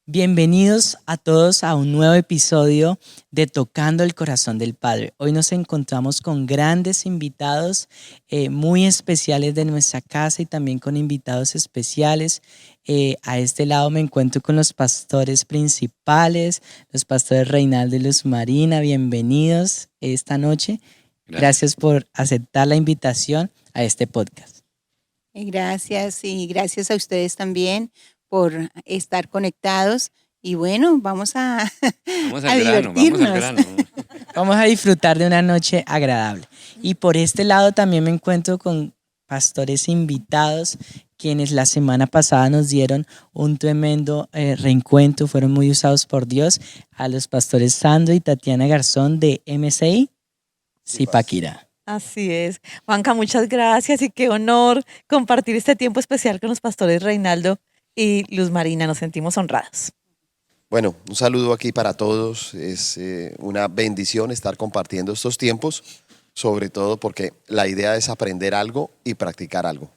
Bienvenidos a todos a un nuevo episodio de Tocando el Corazón del Padre. Hoy nos encontramos con grandes invitados muy especiales de nuestra casa y también con invitados especiales. A este lado me encuentro con los pastores principales, los pastores Reinaldo y Luz Marina. Bienvenidos esta noche. Gracias por aceptar la invitación a este podcast. Gracias y gracias a ustedes también por estar conectados. Y bueno, vamos a divertirnos. Vamos a disfrutar de una noche agradable. Y por este lado también me encuentro con pastores invitados, quienes la semana pasada nos dieron un tremendo reencuentro, fueron muy usados por Dios, a los pastores Sandro y Tatiana Garzón de MCI Zipaquirá. Así es. Juanca, muchas gracias y qué honor compartir este tiempo especial con los pastores Reinaldo y Luz Marina. Nos sentimos honrados. Bueno, un saludo aquí para todos. Es una bendición estar compartiendo estos tiempos, sobre todo porque la idea es aprender algo y practicar algo.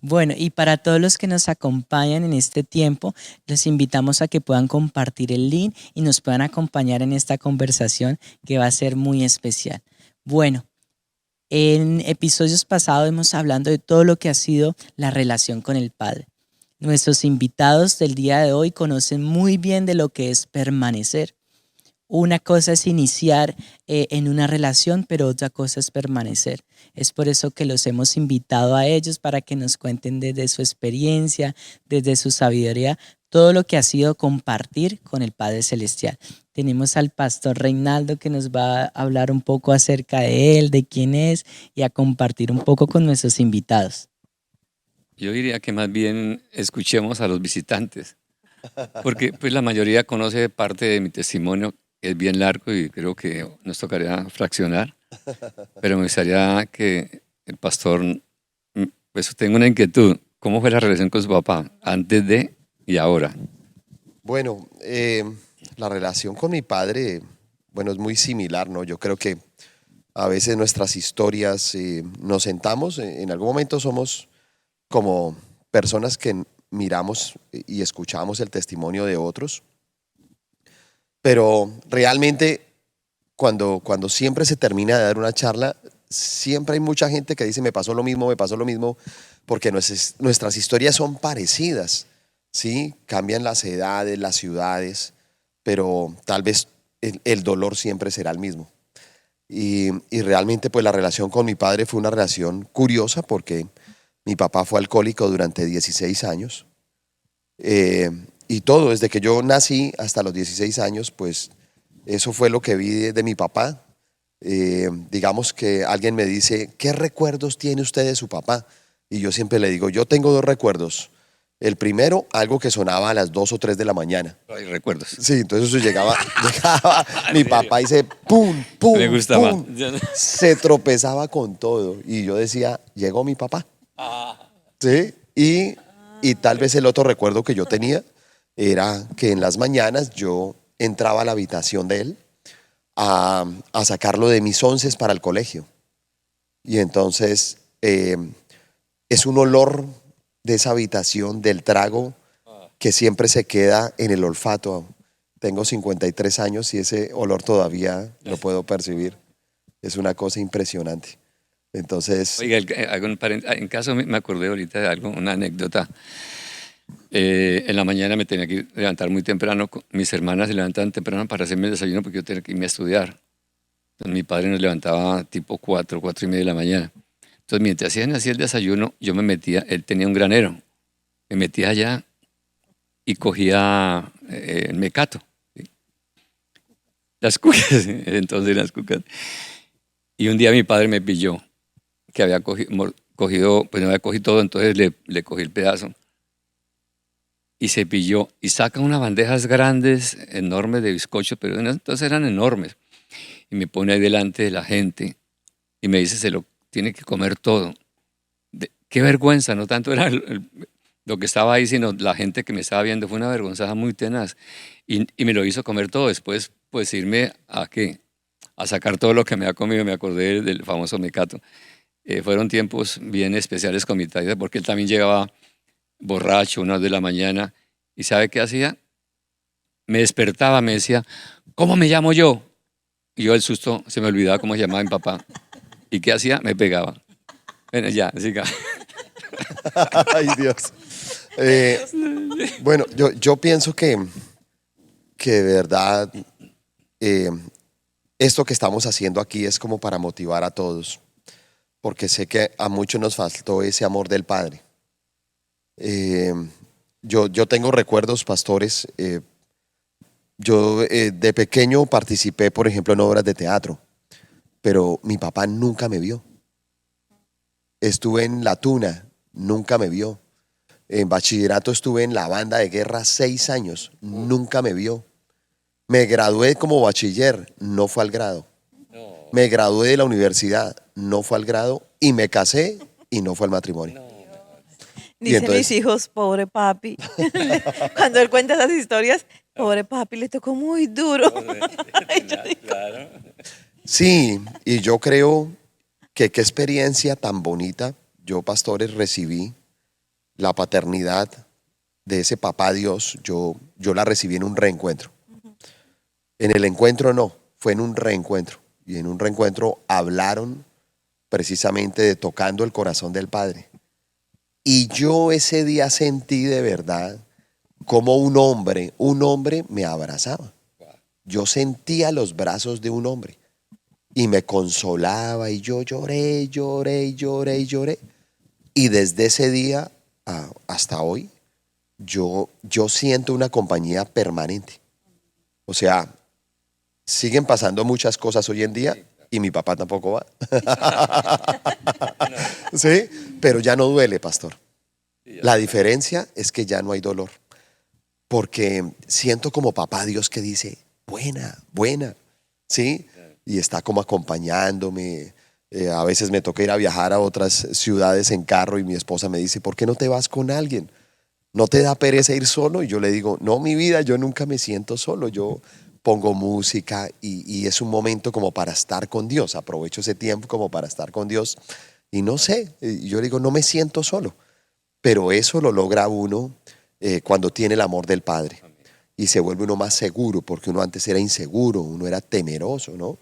Bueno, y para todos los que nos acompañan en este tiempo, los invitamos a que puedan compartir el link y nos puedan acompañar en esta conversación que va a ser muy especial. Bueno, en episodios pasados hemos hablado de todo lo que ha sido la relación con el Padre. Nuestros invitados del día de hoy conocen muy bien de lo que es permanecer. Una cosa es iniciar en una relación, pero otra cosa es permanecer. Es por eso que los hemos invitado a ellos para que nos cuenten desde su experiencia, desde su sabiduría, todo lo que ha sido compartir con el Padre Celestial. Tenemos al pastor Reinaldo que nos va a hablar un poco acerca de él, de quién es y a compartir un poco con nuestros invitados. Yo diría que más bien escuchemos a los visitantes, porque pues la mayoría conoce parte de mi testimonio, que es bien largo y creo que nos tocaría fraccionar, pero me gustaría que el pastor, pues tengo una inquietud, ¿cómo fue la relación con su papá antes de y ahora? Bueno, la relación con mi padre, bueno, es muy similar, ¿no? Yo creo que a veces nuestras historias nos sentamos, en algún momento somos como personas que miramos y escuchamos el testimonio de otros, pero realmente cuando siempre se termina de dar una charla, siempre hay mucha gente que dice me pasó lo mismo, porque nuestras historias son parecidas, ¿sí? Cambian las edades, las ciudades, pero tal vez el dolor siempre será el mismo. Y realmente pues la relación con mi padre fue una relación curiosa porque mi papá fue alcohólico durante 16 años y todo, desde que yo nací hasta los 16 años, pues eso fue lo que vi de mi papá. Digamos que alguien me dice, ¿qué recuerdos tiene usted de su papá? Y yo siempre le digo, yo tengo dos recuerdos. El primero, algo que sonaba a las 2 o 3 de la mañana. Hay recuerdos. Sí, entonces eso llegaba mi papá y se pum, pum, Me gustaba. pum, se tropezaba con todo. Y yo decía, llegó mi papá. ¿Sí? Y tal vez el otro recuerdo que yo tenía era que en las mañanas yo entraba a la habitación de él a sacarlo de mis onces para el colegio. Y entonces es un olor de esa habitación, del trago, que siempre se queda en el olfato. Tengo 53 años y ese olor todavía lo puedo percibir. Es una cosa impresionante. Entonces, Oiga, en caso me acordé ahorita de algo, una anécdota. En la mañana me tenía que levantar muy temprano. Mis hermanas se levantaban temprano para hacerme el desayuno porque yo tenía que irme a estudiar. Entonces, mi padre nos levantaba tipo 4:30 de la mañana. Entonces, mientras hacían así el desayuno, yo me metía, él tenía un granero, me metía allá y cogía el mecato. ¿Sí? Las cucas, entonces las cucas. Y un día mi padre me pilló que había cogido, pues no había cogido todo, entonces le cogí el pedazo y se pilló y saca unas bandejas grandes, enormes de bizcocho, pero entonces eran enormes, y me pone ahí delante de la gente y me dice, se lo tiene que comer todo. Qué vergüenza, no tanto era lo que estaba ahí, sino la gente que me estaba viendo. Fue una vergonzada muy tenaz y me lo hizo comer todo. Después pues irme a ¿qué? A sacar todo lo que me había comido. Me acordé del famoso mecato. Fueron tiempos bien especiales con mi tía porque él también llegaba borracho, 1 de la mañana, y ¿sabe qué hacía? me despertaba, me decía, ¿cómo me llamo yo? Y yo el susto se me olvidaba cómo se llamaba mi papá. ¿Y qué hacía? Me pegaba. Bueno, ya, siga. Ay, Dios. Bueno, yo pienso que de verdad eh, esto que estamos haciendo aquí es como para motivar a todos, porque sé que a muchos nos faltó ese amor del Padre. Eh, yo tengo recuerdos, pastores. Yo de pequeño participé, por ejemplo, en obras de teatro, pero mi papá nunca me vio. Estuve en La Tuna, nunca me vio. En bachillerato estuve en la banda de guerra 6 años, nunca me vio. Me gradué como bachiller, no fue al grado. Me gradué de la universidad, no fue al grado. Y me casé y no fue al matrimonio. Y Dicen entonces, mis hijos, pobre papi. Cuando él cuenta esas historias, pobre papi, le tocó muy duro. Ay, yo digo, Claro. sí, y yo creo que qué experiencia tan bonita. Yo, pastores, recibí la paternidad de ese papá Dios. Yo la recibí en un reencuentro. En el encuentro no, fue en un reencuentro. Y en un reencuentro hablaron precisamente de tocando el corazón del Padre. Y yo ese día sentí de verdad como un hombre me abrazaba. Yo sentía los brazos de un hombre y me consolaba y yo lloré, lloré, lloré, lloré. Y desde ese día hasta hoy, yo siento una compañía permanente. O sea, siguen pasando muchas cosas hoy en día y mi papá tampoco va. ¿Sí? Pero ya no duele, pastor. La diferencia es que ya no hay dolor. Porque siento como papá Dios que dice, buena, buena. ¿Sí? Y está como acompañándome. A veces me toca ir a viajar a otras ciudades en carro y mi esposa me dice, ¿por qué no te vas con alguien? ¿No te da pereza ir solo? Y yo le digo, no, mi vida, yo nunca me siento solo. Yo pongo música y es un momento como para estar con Dios. Aprovecho ese tiempo como para estar con Dios. Y no sé, yo digo, no me siento solo. Pero eso lo logra uno cuando tiene el amor del Padre. Y se vuelve uno más seguro, porque uno antes era inseguro, uno era temeroso, ¿no?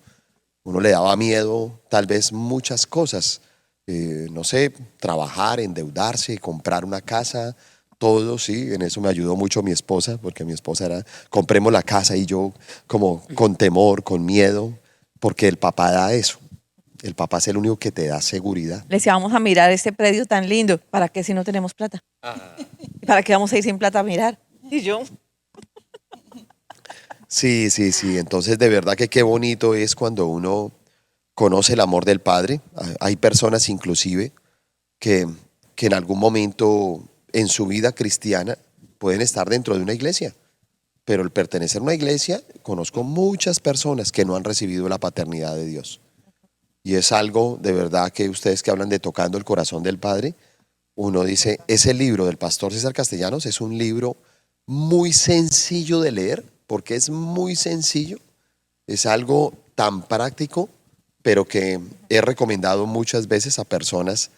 Uno le daba miedo tal vez muchas cosas. No sé, trabajar, endeudarse, comprar una casa, todo, sí. En eso me ayudó mucho mi esposa, porque mi esposa era, compremos la casa y yo como con temor, con miedo, porque el papá da eso. El papá es el único que te da seguridad. le decía, vamos a mirar este predio tan lindo. ¿Para qué si no tenemos plata? ¿Para qué vamos a ir sin plata a mirar? Y yo, Sí, sí, sí. Entonces, de verdad que qué bonito es cuando uno conoce el amor del Padre. Hay personas inclusive que, que en algún momento en su vida cristiana pueden estar dentro de una iglesia, pero el pertenecer a una iglesia, conozco muchas personas que no han recibido la paternidad de Dios. Y es algo de verdad que ustedes que hablan de tocando el corazón del Padre, uno dice, ese libro del pastor César Castellanos es un libro muy sencillo de leer, porque es muy sencillo, es algo tan práctico, pero que he recomendado muchas veces a personas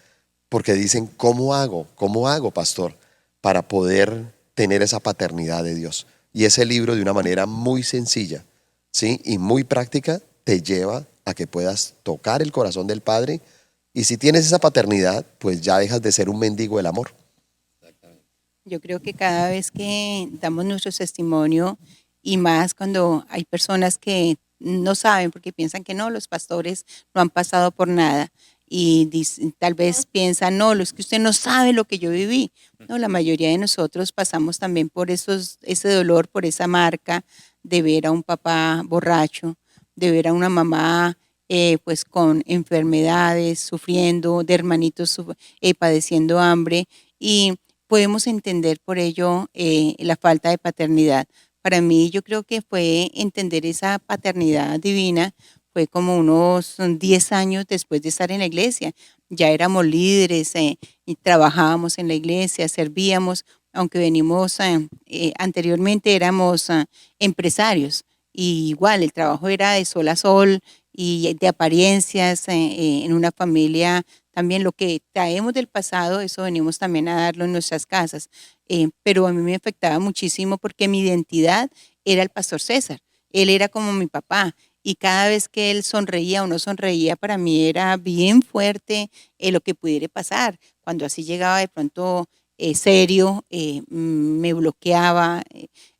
porque dicen, cómo hago, pastor, para poder tener esa paternidad de Dios? Y ese libro de una manera muy sencilla, ¿sí? Y muy práctica te lleva a que puedas tocar el corazón del Padre. Y si tienes esa paternidad, pues ya dejas de ser un mendigo del amor. Yo creo que cada vez que damos nuestro testimonio y más cuando hay personas que no saben porque piensan que no, los pastores no han pasado por nada y tal vez piensan, no, es que usted no sabe lo que yo viví. No, la mayoría de nosotros pasamos también por ese dolor, por esa marca de ver a un papá borracho, de ver a una mamá pues con enfermedades, sufriendo, de hermanitos padeciendo hambre y podemos entender por ello la falta de paternidad. Para mí yo creo que fue entender esa paternidad divina, fue como unos 10 años después de estar en la iglesia. Ya éramos líderes y trabajábamos en la iglesia, servíamos, aunque venimos anteriormente éramos empresarios. Y igual el trabajo era de sol a sol y de apariencias en una familia. También lo que traemos del pasado, eso venimos también a darlo en nuestras casas. Pero a mí me afectaba muchísimo porque mi identidad era el pastor César. Él era como mi papá. Y cada vez que él sonreía o no sonreía, para mí era bien fuerte lo que pudiera pasar. Cuando así llegaba de pronto serio, me bloqueaba,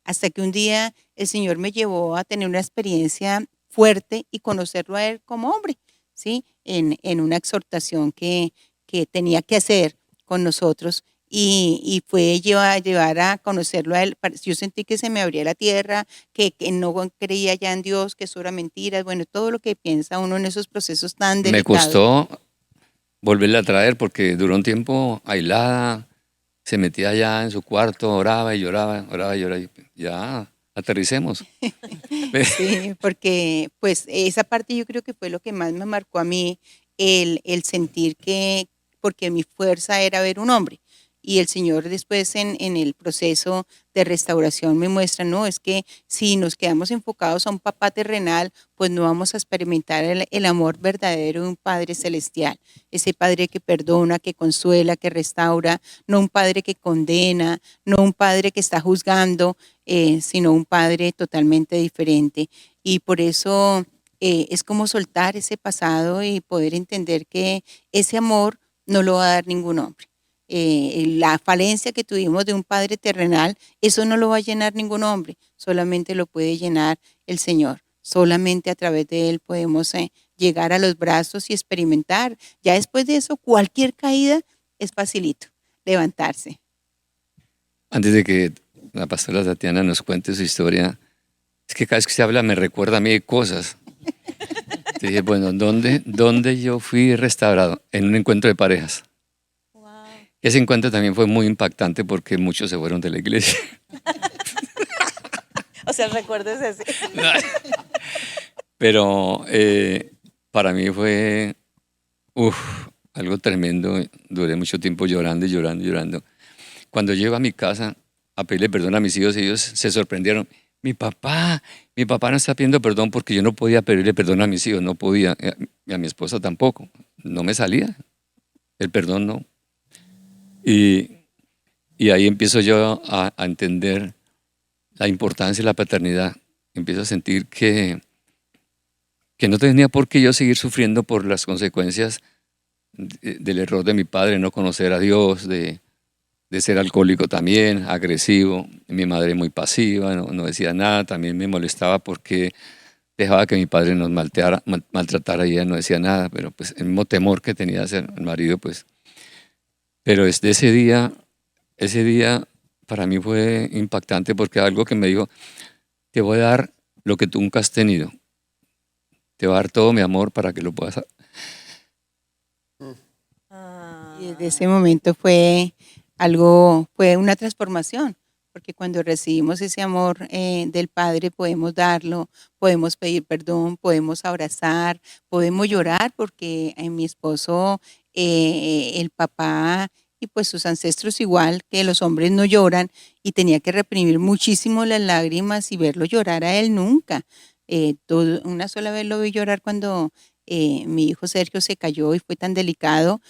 hasta que un día el Señor me llevó a tener una experiencia fuerte y conocerlo a él como hombre, ¿sí? En una exhortación que tenía que hacer con nosotros y fue llevar a conocerlo a él. Yo sentí que se me abría la tierra, que no creía ya en Dios, que eso era mentiras, bueno, todo lo que piensa uno en esos procesos tan Me delicados. costó volverla a traer porque duró un tiempo aislada, se metía allá en su cuarto, oraba y lloraba, oraba y lloraba. Y ya, aterricemos. Sí, porque pues esa parte yo creo que fue lo que más me marcó a mí, el sentir que, porque mi fuerza era ver un hombre. Y el Señor después en el proceso de restauración me muestra, no, es que si nos quedamos enfocados a un papá terrenal, pues no vamos a experimentar el amor verdadero de un Padre celestial. Ese Padre que perdona, que consuela, que restaura, no un Padre que condena, no un Padre que está juzgando, sino un Padre totalmente diferente. Y por eso es como soltar ese pasado y poder entender que ese amor no lo va a dar ningún hombre. La falencia que tuvimos de un Padre terrenal, eso no lo va a llenar ningún hombre, solamente lo puede llenar el Señor. Solamente a través de Él podemos llegar a los brazos y experimentar. Ya después de eso, cualquier caída es facilito, levantarse. Antes de que la pastora Tatiana nos cuente su historia, es que cada vez que se habla me recuerda a mí de cosas. Te dije, bueno, ¿dónde yo fui restaurado? En un encuentro de parejas. Ese encuentro también fue muy impactante porque muchos se fueron de la iglesia. O sea, el recuerdo es ese. Pero para mí fue algo tremendo. Duré mucho tiempo llorando y llorando y llorando. Cuando llego a mi casa a pedirle perdón a mis hijos, ellos se sorprendieron. Mi papá no está pidiendo perdón porque yo no podía pedirle perdón a mis hijos, no podía, y a mi esposa tampoco. No me salía, el perdón no. Y ahí empiezo yo a entender la importancia de la paternidad. Empiezo a sentir que no tenía por qué yo seguir sufriendo por las consecuencias del error de mi padre, no conocer a Dios, de ser alcohólico también, agresivo. Mi madre muy pasiva, no decía nada. También me molestaba porque dejaba que mi padre nos maltratara y ella no decía nada. Pero pues el mismo temor que tenía de ser el marido, pues. Pero desde ese día para mí fue impactante porque algo que me dijo, te voy a dar lo que tú nunca has tenido. Te voy a dar todo mi amor para que lo puedas. Y desde ese momento fue una transformación, porque cuando recibimos ese amor del Padre podemos darlo, podemos pedir perdón, podemos abrazar, podemos llorar, porque mi esposo, el papá y pues sus ancestros igual que los hombres no lloran y tenía que reprimir muchísimo las lágrimas y verlo llorar a él nunca. Una sola vez lo vi llorar cuando mi hijo Sergio se cayó y fue tan delicado.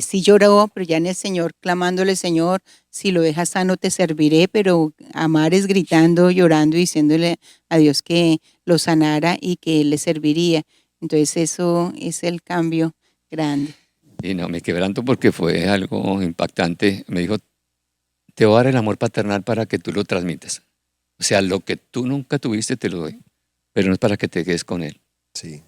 Sí lloró, pero ya en el Señor, clamándole, Señor, si lo dejas sano te serviré, pero a mares gritando, llorando y diciéndole a Dios que lo sanara y que Él le serviría. Entonces eso es el cambio grande. Y no, me quebranto porque fue algo impactante. Me dijo, te voy a dar el amor paternal para que tú lo transmitas. O sea, lo que tú nunca tuviste te lo doy, pero no es para que te quedes con él. Sí.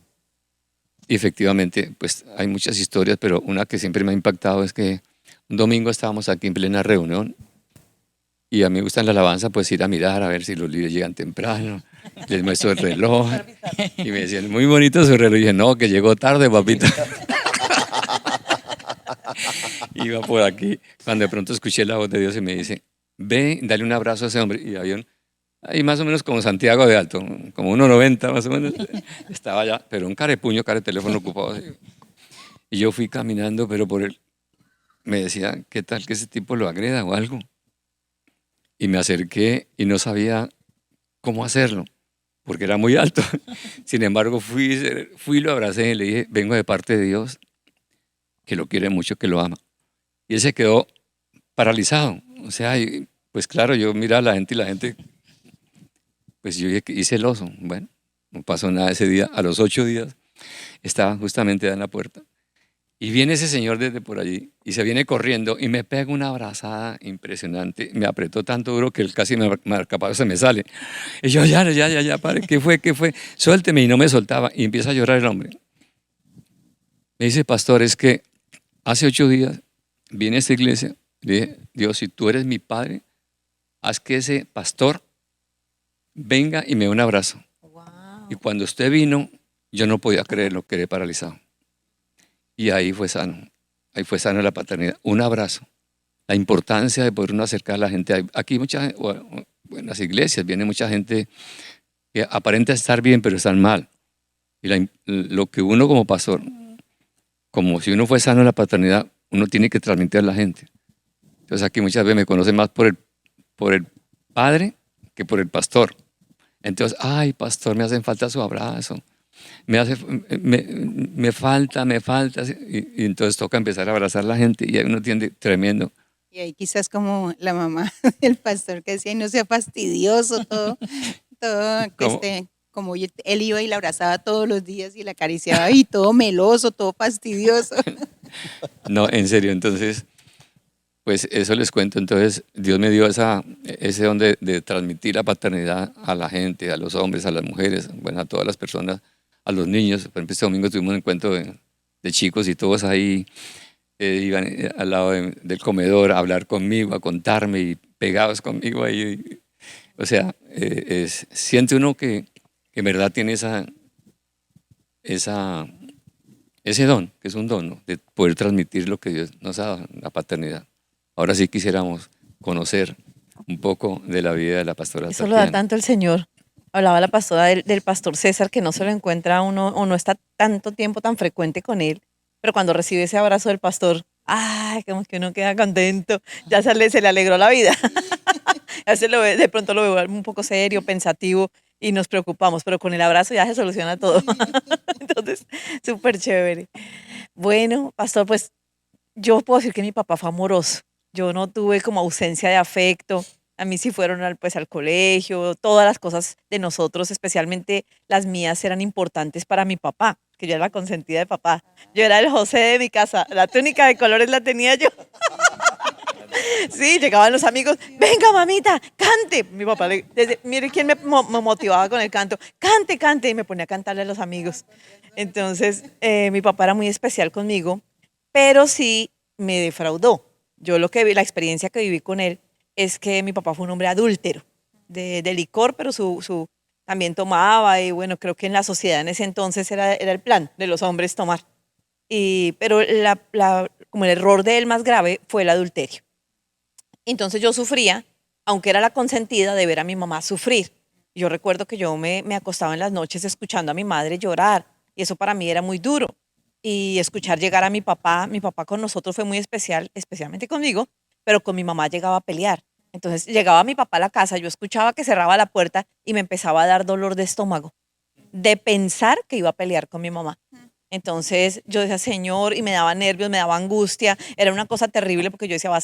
Y efectivamente, pues hay muchas historias, pero una que siempre me ha impactado es que un domingo estábamos aquí en plena reunión y a mí me gusta en la alabanza pues ir a mirar a ver si los líderes llegan temprano, les muestro el reloj y me decían, muy bonito su reloj. Y dije, no, que llegó tarde, papito. Iba por aquí, cuando de pronto escuché la voz de Dios y me dice, ve, dale un abrazo a ese hombre. Y había ahí más o menos como Santiago de alto, como 1,90 más o menos, estaba allá, pero un carepuño, teléfono ocupado. Así. Y yo fui caminando, pero por él me decía, ¿qué tal que ese tipo lo agreda o algo? Y me acerqué y no sabía cómo hacerlo, porque era muy alto. Sin embargo, fui, lo abracé y le dije, vengo de parte de Dios, que lo quiere mucho, que lo ama. Y él se quedó paralizado. O sea, pues claro, yo miraba a la gente y la gente Pues yo hice el oso. Bueno, no pasó nada ese día. A los 8 días estaba justamente en la puerta. Y viene ese señor desde por allí y se viene corriendo y me pega una abrazada impresionante. Me apretó tanto duro que él casi marcapaso se me sale. Y yo, ya, pare, ¿qué fue? ¿Qué fue? Suélteme. Y no me soltaba. Y empieza a llorar el hombre. Me dice, pastor, es que hace 8 días vine a esta iglesia. Le dije, Dios, si tú eres mi padre, haz que ese pastor venga y me dé un abrazo. Y cuando usted vino, yo no podía creerlo, quedé paralizado. Y ahí fue sano la paternidad. Un abrazo. La importancia de poder uno acercar a la gente. Aquí en las iglesias viene mucha gente que aparenta estar bien, pero están mal. Y lo que uno como pastor, como si uno fue sano en la paternidad, uno tiene que transmitir a la gente. Entonces aquí muchas veces me conocen más por el padre que por el pastor. Entonces, ay, pastor, me hacen falta su abrazo. Me falta. Y entonces toca empezar a abrazar a la gente y ahí uno tiende tremendo. Y ahí quizás como la mamá del pastor que decía, no sea fastidioso, todo como él iba y la abrazaba todos los días y la acariciaba y todo meloso, todo fastidioso. No, en serio, entonces, pues eso les cuento. Entonces, Dios me dio ese don de transmitir la paternidad a la gente, a los hombres, a las mujeres, bueno, a todas las personas, a los niños. Por ejemplo, este domingo tuvimos un encuentro de chicos y todos ahí iban al lado del comedor a hablar conmigo, a contarme y pegados conmigo ahí. O sea, siente uno que en verdad tiene ese don, que es un don, ¿no? De poder transmitir lo que Dios nos ha dado, la paternidad. Ahora sí quisiéramos conocer un poco de la vida de la pastora Eso lo da Tatiana. tanto el Señor. Hablaba la pastora del pastor César, que no se lo encuentra uno o no está tanto tiempo tan frecuente con él, pero cuando recibe ese abrazo del pastor, ay, como que uno queda contento, ya se le alegró la vida. Ya se lo ve, de pronto lo veo un poco serio, pensativo y nos preocupamos, pero con el abrazo ya se soluciona todo. Entonces, súper chévere. Bueno, pastor, pues yo puedo decir que mi papá fue amoroso. Yo no tuve como ausencia de afecto. A mí sí fueron al colegio, todas las cosas de nosotros, especialmente las mías, eran importantes para mi papá, que yo era la consentida de papá. Yo era el José de mi casa, la túnica de colores la tenía yo. Sí, llegaban los amigos, venga mamita, cante. Mi papá, mire quién me motivaba con el canto, cante, cante, y me ponía a cantarle a los amigos. Entonces, mi papá era muy especial conmigo, pero sí me defraudó. Yo lo que vi, la experiencia que viví con él, es que mi papá fue un hombre adúltero, de licor, pero también tomaba, y bueno, creo que en la sociedad en ese entonces era el plan de los hombres tomar. Pero como el error de él más grave fue el adulterio. Entonces yo sufría, aunque era la consentida, de ver a mi mamá sufrir. Yo recuerdo que yo me acostaba en las noches escuchando a mi madre llorar, y eso para mí era muy duro. Y escuchar llegar a mi papá con nosotros fue muy especial, especialmente conmigo, pero con mi mamá llegaba a pelear. Entonces llegaba mi papá a la casa, yo escuchaba que cerraba la puerta y me empezaba a dar dolor de estómago, de pensar que iba a pelear con mi mamá. Entonces yo decía, Señor, y me daba nervios, me daba angustia, era una cosa terrible porque yo decía, va a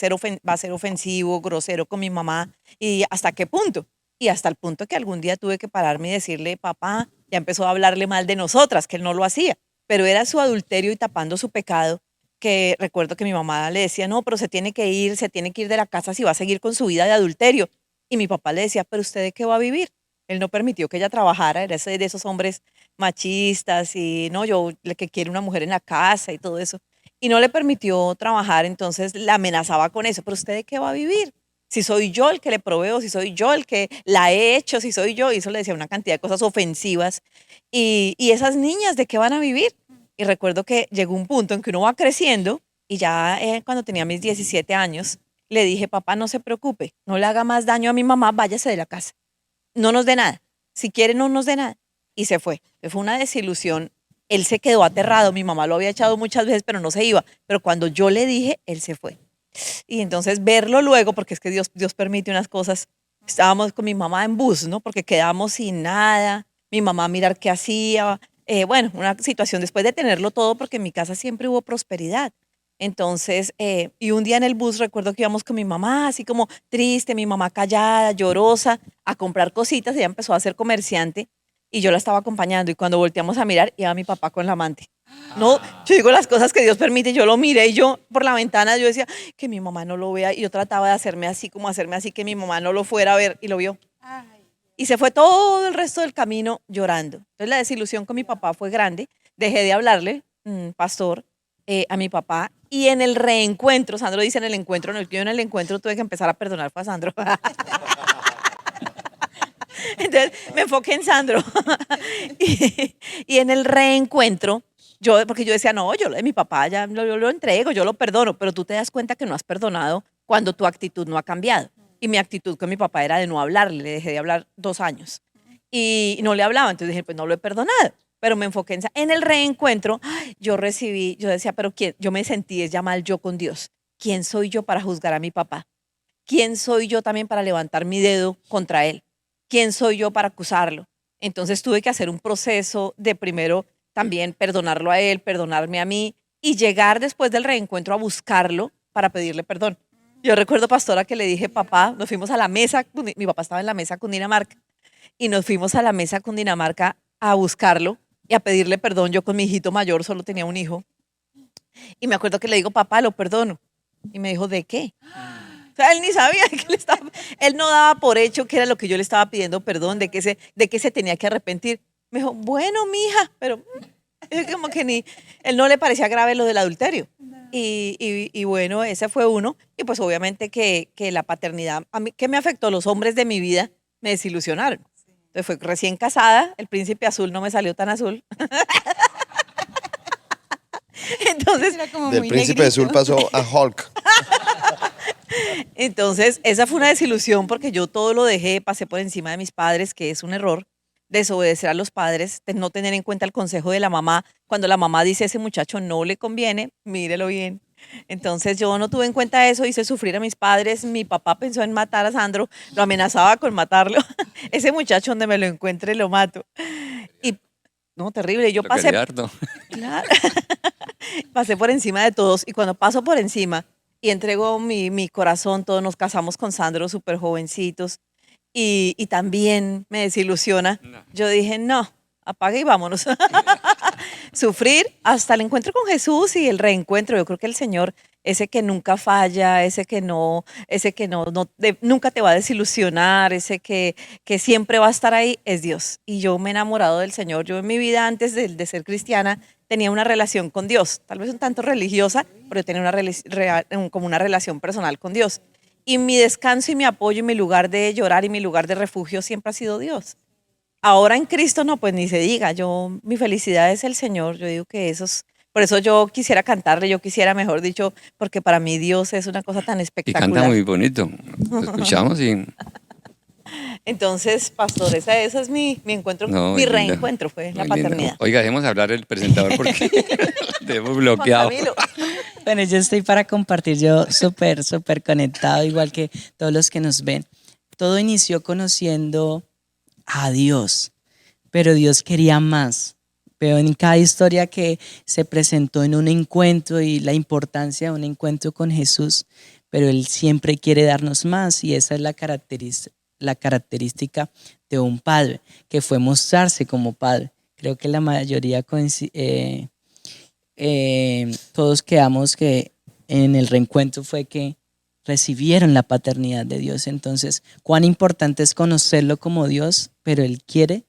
ser ofensivo, grosero con mi mamá, y ¿hasta qué punto? Y hasta el punto que algún día tuve que pararme y decirle, papá, ya empezó a hablarle mal de nosotras, que él no lo hacía, pero era su adulterio y tapando su pecado, que recuerdo que mi mamá le decía, no, pero se tiene que ir de la casa si va a seguir con su vida de adulterio. Y mi papá le decía, pero ¿usted de qué va a vivir? Él no permitió que ella trabajara, era ese de esos hombres machistas y no, yo le que quiere una mujer en la casa y todo eso. Y no le permitió trabajar, entonces la amenazaba con eso. ¿Pero usted de qué va a vivir? Si soy yo el que le proveo, si soy yo el que la he hecho, si soy yo. Y eso le decía una cantidad de cosas ofensivas. Y esas niñas, ¿de qué van a vivir? Y recuerdo que llegó un punto en que uno va creciendo y ya cuando tenía mis 17 años, le dije, papá, no se preocupe, no le haga más daño a mi mamá, váyase de la casa. No nos dé nada. Si quiere, no nos dé nada. Y se fue. Fue una desilusión. Él se quedó aterrado. Mi mamá lo había echado muchas veces, pero no se iba. Pero cuando yo le dije, él se fue. Y entonces verlo luego, porque es que Dios permite unas cosas. Estábamos con mi mamá en bus, ¿no? Porque quedamos sin nada. Mi mamá a mirar qué hacía. Bueno, una situación después de tenerlo todo, porque en mi casa siempre hubo prosperidad. Entonces, y un día en el bus recuerdo que íbamos con mi mamá, así como triste, mi mamá callada, llorosa, a comprar cositas. Ella empezó a ser comerciante y yo la estaba acompañando. Y cuando volteamos a mirar, iba mi papá con la amante. No, yo digo las cosas que Dios permite. Yo lo miré y yo por la ventana yo decía que mi mamá no lo vea. Y yo trataba de hacerme así, como hacerme así, que mi mamá no lo fuera a ver. Y lo vio. Y se fue todo el resto del camino llorando. Entonces la desilusión con mi papá fue grande. Dejé de hablarle, pastor, a mi papá. Y en el reencuentro, Sandro dice en el encuentro, no, yo en el encuentro tuve que empezar a perdonar a Sandro. Entonces me enfoqué en Sandro. y en el reencuentro, porque yo decía, no, yo lo de mi papá ya yo lo entrego, yo lo perdono, pero tú te das cuenta que no has perdonado cuando tu actitud no ha cambiado. Y mi actitud con mi papá era de no hablarle, le dejé de hablar 2 años. Y no le hablaba, entonces dije, pues no lo he perdonado. Pero me enfoqué en el reencuentro, yo decía, pero ¿quién? Yo me sentí ya mal yo con Dios. ¿Quién soy yo para juzgar a mi papá? ¿Quién soy yo también para levantar mi dedo contra él? ¿Quién soy yo para acusarlo? Entonces tuve que hacer un proceso de primero también perdonarlo a él, perdonarme a mí y llegar después del reencuentro a buscarlo para pedirle perdón. Yo recuerdo, pastora, que le dije, papá, nos fuimos a la mesa, mi papá estaba en la mesa con Dinamarca, y nos fuimos a la mesa con Dinamarca a buscarlo y a pedirle perdón. Yo con mi hijito mayor solo tenía un hijo. Y me acuerdo que le digo, papá, lo perdono. Y me dijo, ¿de qué? O sea, él ni sabía que él no daba por hecho que era lo que yo le estaba pidiendo perdón, de que se tenía que arrepentir. Me dijo, bueno, mija, pero es como que él no le parecía grave lo del adulterio. Y bueno, ese fue uno. Y pues obviamente que la paternidad, a mí, ¿qué me afectó? Los hombres de mi vida me desilusionaron. Entonces fue recién casada, el príncipe azul no me salió tan azul. Entonces, Era como Del muy príncipe negrito. azul pasó a Hulk. entonces, esa fue una desilusión porque yo todo lo dejé, pasé por encima de mis padres, que es un error, desobedecer a los padres, de no tener en cuenta el consejo de la mamá. Cuando la mamá dice, ese muchacho no le conviene, mírelo bien. Entonces yo no tuve en cuenta eso, hice sufrir a mis padres. Mi papá pensó en matar a Sandro, lo amenazaba con matarlo. Ese muchacho donde me lo encuentre lo mato. Y no, terrible. Yo Lo pasé, quería harto. claro, pasé por encima de todos y cuando paso por encima y entrego mi corazón, todos nos casamos con Sandro súper jovencitos y también me desilusiona. No. Yo dije, no, apague y vámonos. Sufrir hasta el encuentro con Jesús y el reencuentro. Yo creo que el Señor, ese que nunca falla, ese que nunca te va a desilusionar, ese que siempre va a estar ahí, es Dios. Y yo me he enamorado del Señor. Yo en mi vida, antes de ser cristiana, tenía una relación con Dios, tal vez un tanto religiosa, pero yo tenía como una relación personal con Dios. Y mi descanso y mi apoyo y mi lugar de llorar y mi lugar de refugio siempre ha sido Dios. Ahora en Cristo no, pues ni se diga. Mi felicidad es el Señor. Yo digo que por eso yo quisiera cantarle, yo quisiera, mejor dicho, porque para mí Dios es una cosa tan Y espectacular. canta muy bonito. Lo escuchamos y Entonces, pastor, ese es mi encuentro, no, mi linda, reencuentro fue la muy linda. paternidad. Oiga, dejemos hablar el presentador porque te hemos bloqueado. Juan Camilo. Bueno, yo estoy para compartir, yo súper, súper conectado, igual que todos los que nos ven. Todo inició conociendo a Dios, pero Dios quería más. Veo en cada historia que se presentó en un encuentro y la importancia de un encuentro con Jesús, pero Él siempre quiere darnos más y esa es la característica de un padre, que fue mostrarse como padre. Creo que la mayoría todos quedamos que en el reencuentro fue que recibieron la paternidad de Dios. Entonces, cuán importante es conocerlo como Dios, pero Él quiere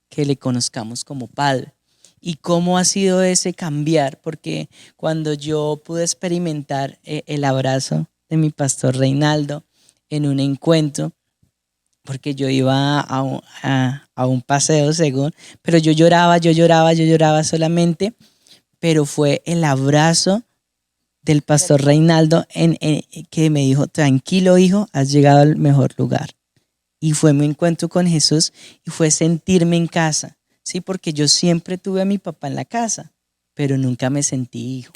que le conozcamos como Padre. ¿Y cómo ha sido ese cambiar? Porque cuando yo pude experimentar el abrazo de mi pastor Reinaldo en un encuentro, porque yo iba a un paseo según, pero yo lloraba solamente, pero fue el abrazo del pastor Reinaldo que me dijo, tranquilo hijo, has llegado al mejor lugar. Y fue mi encuentro con Jesús y fue sentirme en casa, ¿sí? Porque yo siempre tuve a mi papá en la casa, pero nunca me sentí hijo.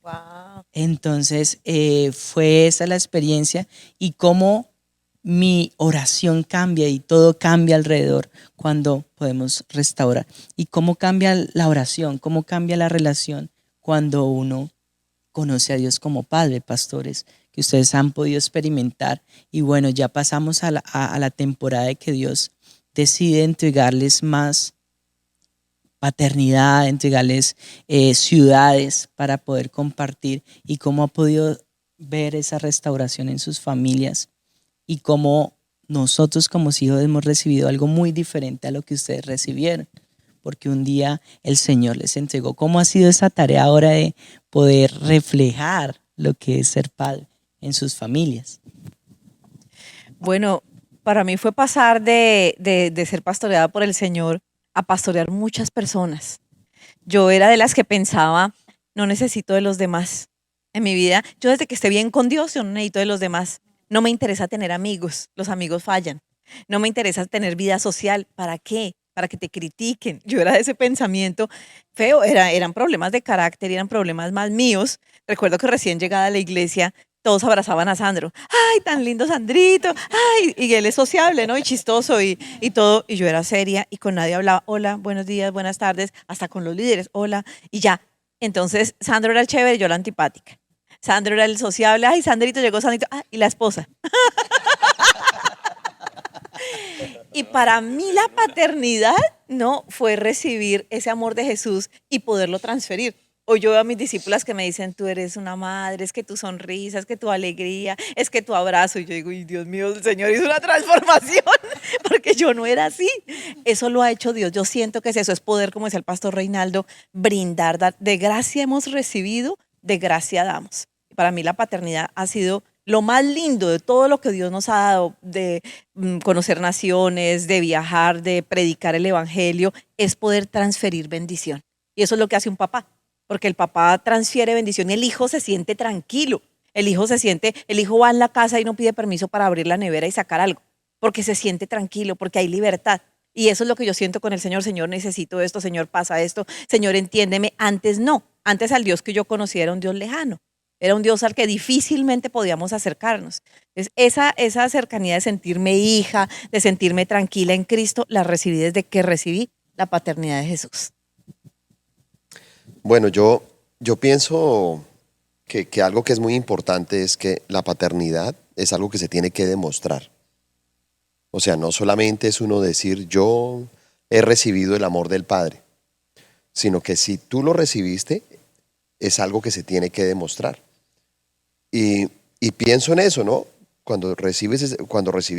Wow. Entonces fue esa la experiencia y cómo mi oración cambia y todo cambia alrededor cuando podemos restaurar. Y cómo cambia la oración, cómo cambia la relación cuando uno conoce a Dios como Padre, pastores, que ustedes han podido experimentar. Y bueno, ya pasamos a la temporada de que Dios decide entregarles más paternidad, entregarles ciudades para poder compartir, y cómo ha podido ver esa restauración en sus familias y cómo nosotros como hijos hemos recibido algo muy diferente a lo que ustedes recibieron, porque un día el Señor les entregó. ¿Cómo ha sido esa tarea ahora de poder reflejar lo que es ser padre en sus familias? Bueno, para mí fue pasar de ser pastoreada por el Señor a pastorear muchas personas. Yo era de las que pensaba, no necesito de los demás. En mi vida, yo desde que esté bien con Dios, yo no necesito de los demás. No me interesa tener amigos, los amigos fallan. No me interesa tener vida social, ¿para qué? Para que te critiquen. Yo era de ese pensamiento feo, eran problemas de carácter, eran problemas más míos. Recuerdo que recién llegada a la iglesia, todos abrazaban a Sandro. ¡Ay, tan lindo Sandrito! ¡Ay! Y él es sociable, ¿no? Y chistoso y todo. Y yo era seria y con nadie hablaba. Hola, buenos días, buenas tardes. Hasta con los líderes. Hola. Y ya. Entonces, Sandro era el chévere y yo la antipática. Sandro era el sociable. ¡Ay, Sandrito! Llegó Sandrito. ¡Ah! Y la esposa. Y para mí la paternidad no fue recibir ese amor de Jesús y poderlo transferir. O yo veo a mis discípulas que me dicen, tú eres una madre, es que tu sonrisa, es que tu alegría, es que tu abrazo. Y yo digo, y Dios mío, el Señor hizo una transformación, porque yo no era así. Eso lo ha hecho Dios. Yo siento que eso es poder, como decía el pastor Reinaldo, brindar, dar. De gracia hemos recibido, de gracia damos. Para mí la paternidad ha sido lo más lindo de todo lo que Dios nos ha dado, de conocer naciones, de viajar, de predicar el evangelio, es poder transferir bendición. Y eso es lo que hace un papá, porque el papá transfiere bendición y el hijo se siente tranquilo. El hijo va en la casa y no pide permiso para abrir la nevera y sacar algo, porque se siente tranquilo, porque hay libertad. Y eso es lo que yo siento con el Señor. Señor, necesito esto, Señor, pasa esto, Señor, entiéndeme. Antes no, antes al Dios que yo conocía era un Dios lejano. Era un Dios al que difícilmente podíamos acercarnos. Entonces, esa cercanía de sentirme hija, de sentirme tranquila en Cristo, la recibí desde que recibí la paternidad de Jesús. Bueno, yo pienso que algo que es muy importante es que la paternidad es algo que se tiene que demostrar. O sea, no solamente es uno decir yo he recibido el amor del Padre, sino que si tú lo recibiste, es algo que se tiene que demostrar. Y pienso en eso, ¿no? Cuando recibí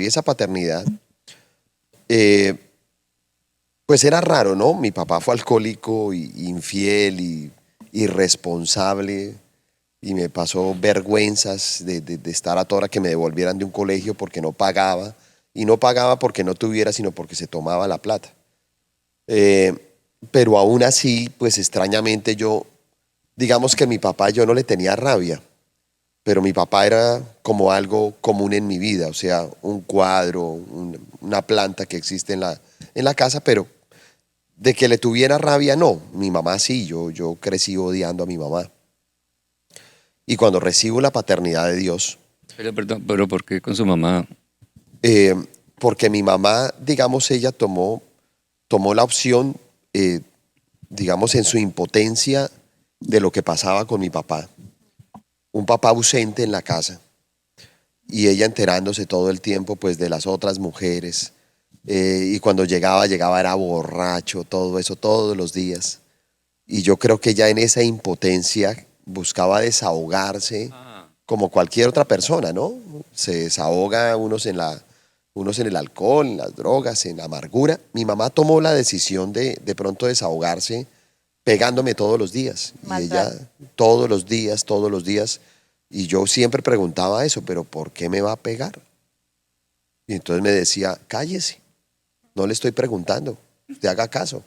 esa paternidad, pues era raro, ¿no? Mi papá fue alcohólico, infiel y irresponsable, y me pasó vergüenzas de estar a toda hora que me devolvieran de un colegio porque no pagaba, y no pagaba porque no tuviera, sino porque se tomaba la plata. Pero aún así, pues extrañamente digamos que mi papá yo no le tenía rabia, pero mi papá era como algo común en mi vida, o sea, un cuadro, una planta que existe en la casa, pero de que le tuviera rabia, no. Mi mamá sí, yo crecí odiando a mi mamá. Y cuando recibo la paternidad de Dios, Pero ¿por qué con su mamá? porque mi mamá, digamos, ella tomó la opción, digamos, en su impotencia de lo que pasaba con mi papá. Un papá ausente en la casa y ella enterándose todo el tiempo pues de las otras mujeres, y cuando llegaba era borracho, todo eso todos los días, y yo creo que ella en esa impotencia buscaba desahogarse como cualquier otra persona, ¿no? Se desahoga unos en el alcohol, en las drogas, en la amargura. Mi mamá tomó la decisión de pronto desahogarse pegándome todos los días. Y ella todos los días. Y yo siempre preguntaba eso, pero ¿por qué me va a pegar? Y entonces me decía, cállese, no le estoy preguntando, usted haga caso.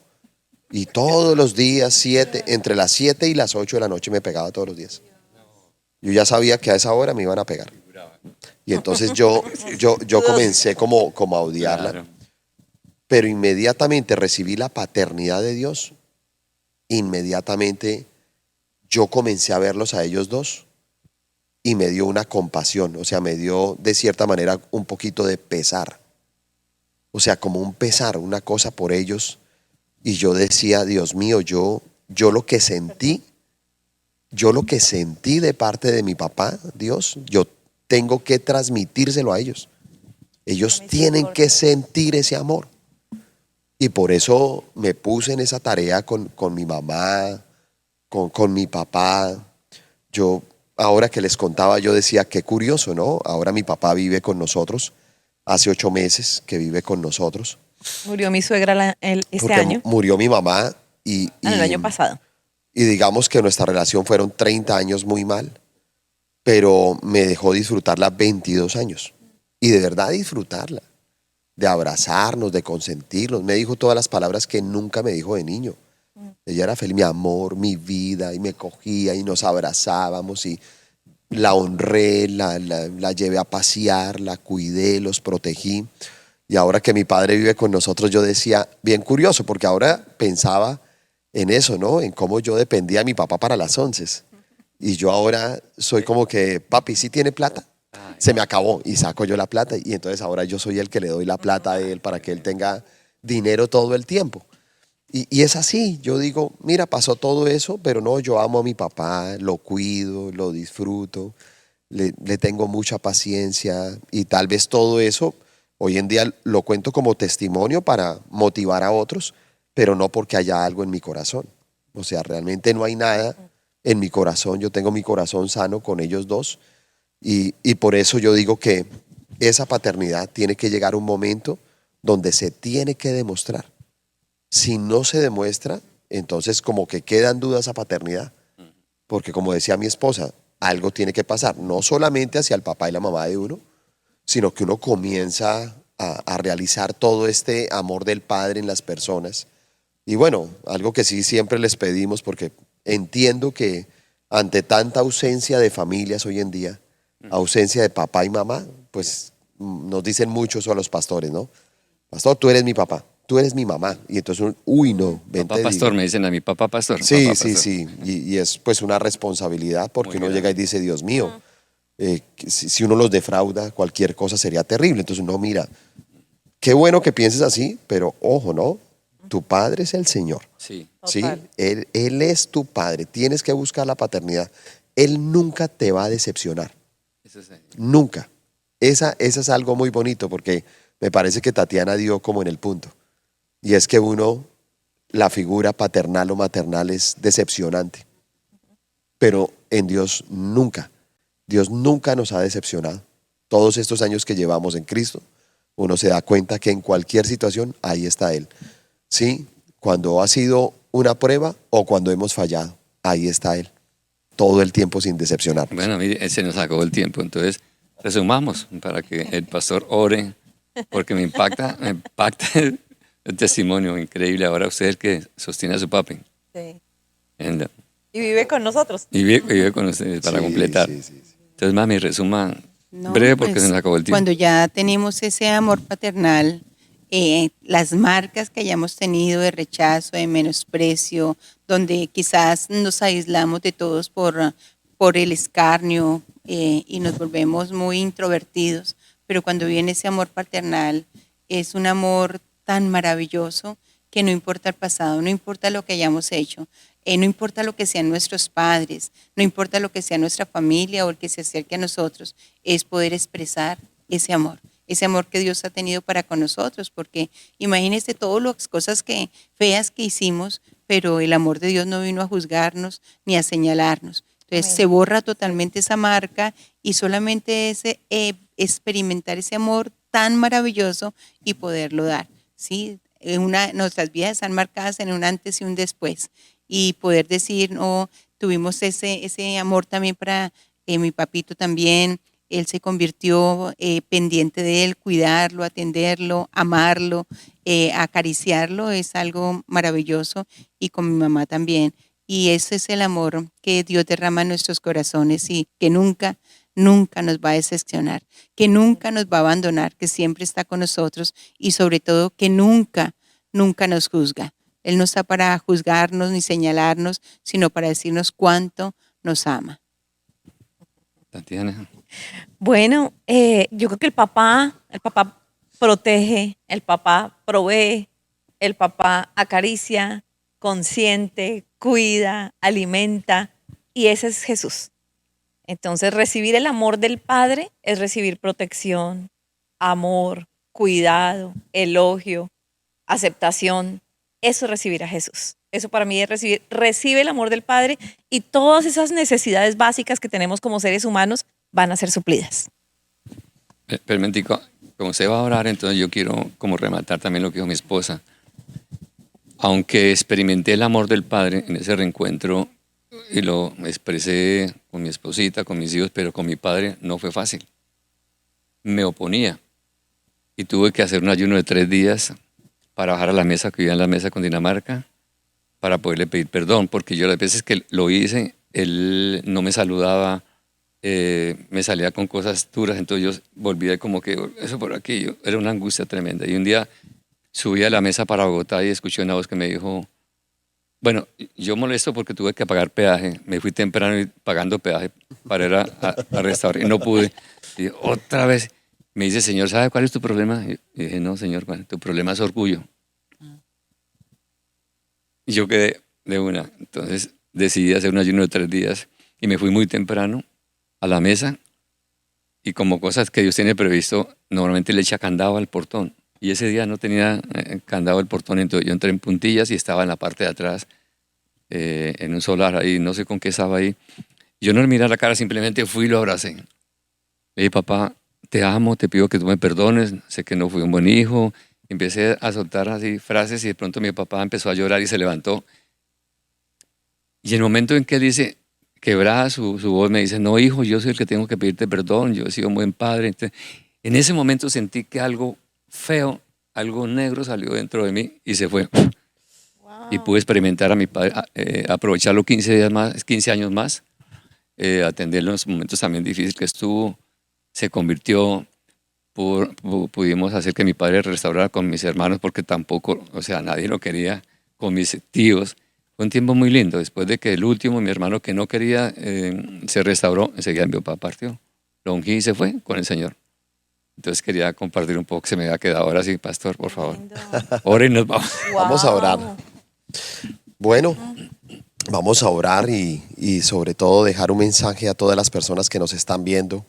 Y todos los días, entre las 7 y las 8 de la noche me pegaba todos los días. Yo ya sabía que a esa hora me iban a pegar. Y entonces yo comencé como a odiarla. Claro. Pero inmediatamente recibí la paternidad de Dios. Inmediatamente yo comencé a verlos a ellos dos y me dio una compasión, o sea, me dio de cierta manera un poquito de pesar, o sea, como un pesar, una cosa por ellos, y yo decía, Dios mío, yo lo que sentí yo lo que sentí de parte de mi papá, Dios, yo tengo que transmitírselo a ellos. Ellos tienen que sentir ese amor. Y por eso me puse en esa tarea con mi mamá, con mi papá. Yo, ahora que les contaba, yo decía, qué curioso, ¿no? Ahora mi papá vive con nosotros. Hace 8 meses que vive con nosotros. Murió mi suegra este Porque año, murió mi mamá el año pasado. y digamos que nuestra relación fueron 30 años muy mal, pero me dejó disfrutarla 22 años. Y de verdad disfrutarla, de abrazarnos, de consentirnos. Me dijo todas las palabras que nunca me dijo de niño. Ella era feliz, mi amor, mi vida, y me cogía y nos abrazábamos y la honré, la llevé a pasear, la cuidé, los protegí. Y ahora que mi padre vive con nosotros, yo decía, bien curioso, porque ahora pensaba en eso, ¿no? En cómo yo dependía de mi papá para las onces. Y yo ahora soy como que, papi, ¿sí tiene plata? Se me acabó y saco yo la plata. Y entonces ahora yo soy el que le doy la plata a él para que él tenga dinero todo el tiempo. Y es así, yo digo, mira, pasó todo eso, pero no, yo amo a mi papá, lo cuido, lo disfruto, le tengo mucha paciencia y tal vez todo eso hoy en día lo cuento como testimonio para motivar a otros, pero no porque haya algo en mi corazón. O sea, realmente no hay nada en mi corazón, yo tengo mi corazón sano con ellos dos y por eso yo digo que esa paternidad tiene que llegar a un momento donde se tiene que demostrar. Si no se demuestra, entonces como que quedan dudas a paternidad. Porque como decía mi esposa, algo tiene que pasar, no solamente hacia el papá y la mamá de uno, sino que uno comienza a realizar todo este amor del Padre en las personas. Y bueno, algo que sí siempre les pedimos, porque entiendo que ante tanta ausencia de familias hoy en día, ausencia de papá y mamá, pues nos dicen mucho eso a los pastores, ¿no? Pastor, tú eres mi papá, tú eres mi mamá. Y entonces, uy, no, ven, Papá te pastor, digo. me dicen a mi papá pastor. Sí, papá sí, pastor. sí. Y es pues una responsabilidad porque Muy uno grande. llega y dice, Dios mío, que si uno los defrauda, cualquier cosa sería terrible. Entonces, no, mira, qué bueno que pienses así, pero ojo, ¿no? Tu padre es el Señor. Sí. ¿Sí? Total. Él es tu padre. Tienes que buscar la paternidad. Él nunca te va a decepcionar. Eso es, Nunca. Esa es algo muy bonito porque me parece que Tatiana dio como en el punto. Y es que uno, la figura paternal o maternal es decepcionante. Pero en Dios nunca. Dios nunca nos ha decepcionado. Todos estos años que llevamos en Cristo, uno se da cuenta que en cualquier situación, ahí está Él. ¿Sí? Cuando ha sido una prueba o cuando hemos fallado, ahí está Él. Todo el tiempo sin decepcionarnos. Bueno, mire, se nos acabó el tiempo, entonces resumamos para que el pastor ore, porque me impacta el testimonio increíble. Ahora usted es el que sostiene a su papi Sí. en la- Y vive con nosotros. y vive con ustedes para Sí, completar. sí, sí, sí. Entonces, mami, resuma No, breve porque pues, se nos acabó el tiempo. cuando ya tenemos ese amor paternal, las marcas que hayamos tenido de rechazo, de menosprecio, donde quizás nos aislamos de todos por el escarnio y nos volvemos muy introvertidos, pero cuando viene ese amor paternal, es un amor tan maravilloso que no importa el pasado, no importa lo que hayamos hecho, no importa lo que sean nuestros padres, no importa lo que sea nuestra familia o el que se acerque a nosotros, es poder expresar ese amor que Dios ha tenido para con nosotros, porque imagínense todas las cosas feas que hicimos, pero el amor de Dios no vino a juzgarnos ni a señalarnos. Entonces Amén. se borra totalmente esa marca y solamente ese experimentar ese amor tan maravilloso y poderlo dar, ¿sí? Nuestras vidas están marcadas en un antes y un después y poder decir, no, tuvimos ese amor también para mi papito también, él se convirtió pendiente de él, cuidarlo, atenderlo, amarlo, acariciarlo, es algo maravilloso y con mi mamá también. Y ese es el amor que Dios derrama en nuestros corazones y que nunca, nunca nos va a decepcionar, que nunca nos va a abandonar, que siempre está con nosotros y sobre todo que nunca, nunca nos juzga. Él no está para juzgarnos ni señalarnos, sino para decirnos cuánto nos ama. Tatiana. Bueno, yo creo que el papá protege, el papá provee, el papá acaricia, consiente, cuida, alimenta y ese es Jesús. Entonces, recibir el amor del Padre es recibir protección, amor, cuidado, elogio, aceptación. Eso es recibir a Jesús. Eso para mí es recibe el amor del Padre y todas esas necesidades básicas que tenemos como seres humanos van a ser suplidas. Permitico, como se va a orar, entonces yo quiero como rematar también lo que dijo mi esposa. Aunque experimenté el amor del Padre en ese reencuentro y lo expresé con mi esposita, con mis hijos, pero con mi padre no fue fácil. Me oponía y tuve que hacer un ayuno de 3 días para bajar a la mesa, que vivía en la mesa con Dinamarca, para poderle pedir perdón, porque yo las veces que lo hice, él no me saludaba, me salía con cosas duras, entonces yo volvía como que eso por aquí, era una angustia tremenda. Y un día subí a la mesa para Bogotá y escuché una voz que me dijo, bueno, yo molesto porque tuve que pagar peaje, me fui temprano y pagando peaje para ir a restaurar y no pude. Y otra vez me dice, Señor, ¿sabe cuál es tu problema? Y dije, no, Señor, tu problema es orgullo. Y yo quedé de una. Entonces decidí hacer un ayuno de 3 días y me fui muy temprano a la mesa y como cosas que Dios tiene previsto, normalmente le echa candado al portón. Y ese día no tenía candado al portón, entonces yo entré en puntillas y estaba en la parte de atrás, en un solar ahí, no sé con qué estaba ahí. Yo no le miré a la cara, simplemente fui y lo abracé. Le dije, papá, te amo, te pido que tú me perdones, sé que no fui un buen hijo. Empecé a soltar así frases y de pronto mi papá empezó a llorar y se levantó. Y en el momento en que él dice, quebrada su voz, me dice, no hijo, yo soy el que tengo que pedirte perdón, yo he sido un buen padre. Entonces, en ese momento sentí que algo feo, algo negro salió dentro de mí y se fue. Wow. Y pude experimentar a mi padre, aprovecharlo 15 años más, atenderlo en los momentos también difíciles que estuvo. Se convirtió, pudimos hacer que mi padre restaurara con mis hermanos porque tampoco, o sea, nadie lo quería, con mis tíos. Fue un tiempo muy lindo. Después de que el último, mi hermano que no quería, se restauró, enseguida mi papá partió. Lo ungí y se fue con el Señor. Entonces quería compartir un poco que se me había quedado. Ahora sí, pastor, por favor. Ore y nos vamos. Vamos a orar. Bueno, vamos a orar y sobre todo dejar un mensaje a todas las personas que nos están viendo.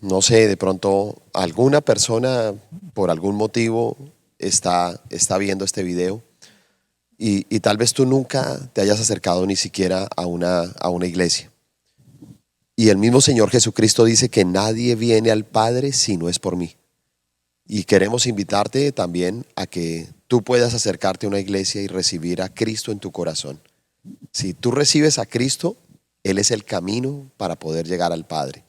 No sé, de pronto alguna persona por algún motivo está viendo este video y tal vez tú nunca te hayas acercado ni siquiera a una iglesia. Y el mismo Señor Jesucristo dice que nadie viene al Padre si no es por mí. Y queremos invitarte también a que tú puedas acercarte a una iglesia y recibir a Cristo en tu corazón. Si tú recibes a Cristo, Él es el camino para poder llegar al Padre.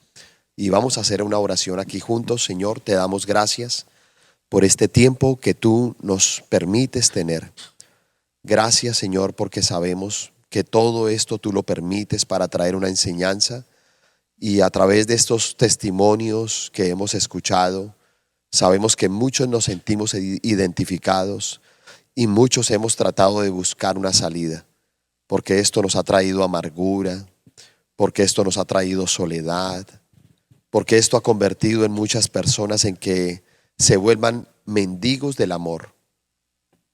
Y vamos a hacer una oración aquí juntos. Señor, te damos gracias por este tiempo que tú nos permites tener. Gracias, Señor, porque sabemos que todo esto tú lo permites para traer una enseñanza. Y a través de estos testimonios que hemos escuchado, sabemos que muchos nos sentimos identificados y muchos hemos tratado de buscar una salida, porque esto nos ha traído amargura, porque esto nos ha traído soledad, porque esto ha convertido en muchas personas en que se vuelvan mendigos del amor,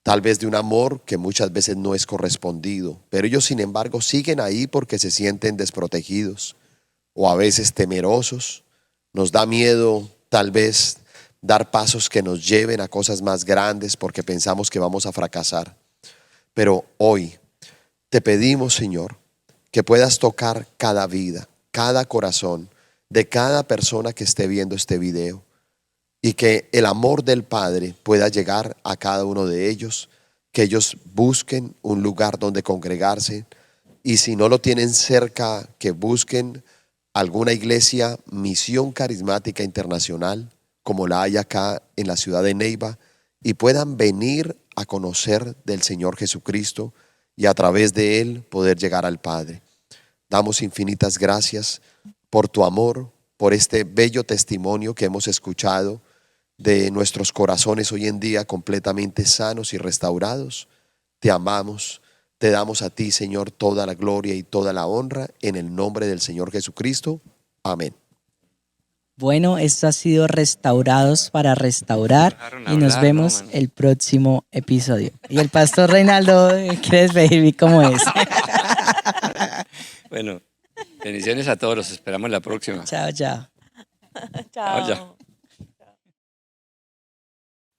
tal vez de un amor que muchas veces no es correspondido, pero ellos sin embargo siguen ahí porque se sienten desprotegidos o a veces temerosos. Nos da miedo tal vez dar pasos que nos lleven a cosas más grandes porque pensamos que vamos a fracasar. Pero hoy te pedimos, Señor, que puedas tocar cada vida, cada corazón de cada persona que esté viendo este video y que el amor del Padre pueda llegar a cada uno de ellos, que ellos busquen un lugar donde congregarse y si no lo tienen cerca, que busquen alguna iglesia, Misión Carismática Internacional, como la hay acá en la ciudad de Neiva, y puedan venir a conocer del Señor Jesucristo y a través de Él poder llegar al Padre. Damos infinitas gracias por tu amor, por este bello testimonio que hemos escuchado de nuestros corazones hoy en día completamente sanos y restaurados. Te amamos. Te damos a ti, Señor, toda la gloria y toda la honra en el nombre del Señor Jesucristo. Amén. Bueno, esto ha sido Restaurados para Restaurar y nos vemos el próximo episodio. Y el pastor Reinaldo, ¿quieres pedirme cómo es? Bueno, bendiciones a todos, los esperamos la próxima. Chao, chao. Chao. ya.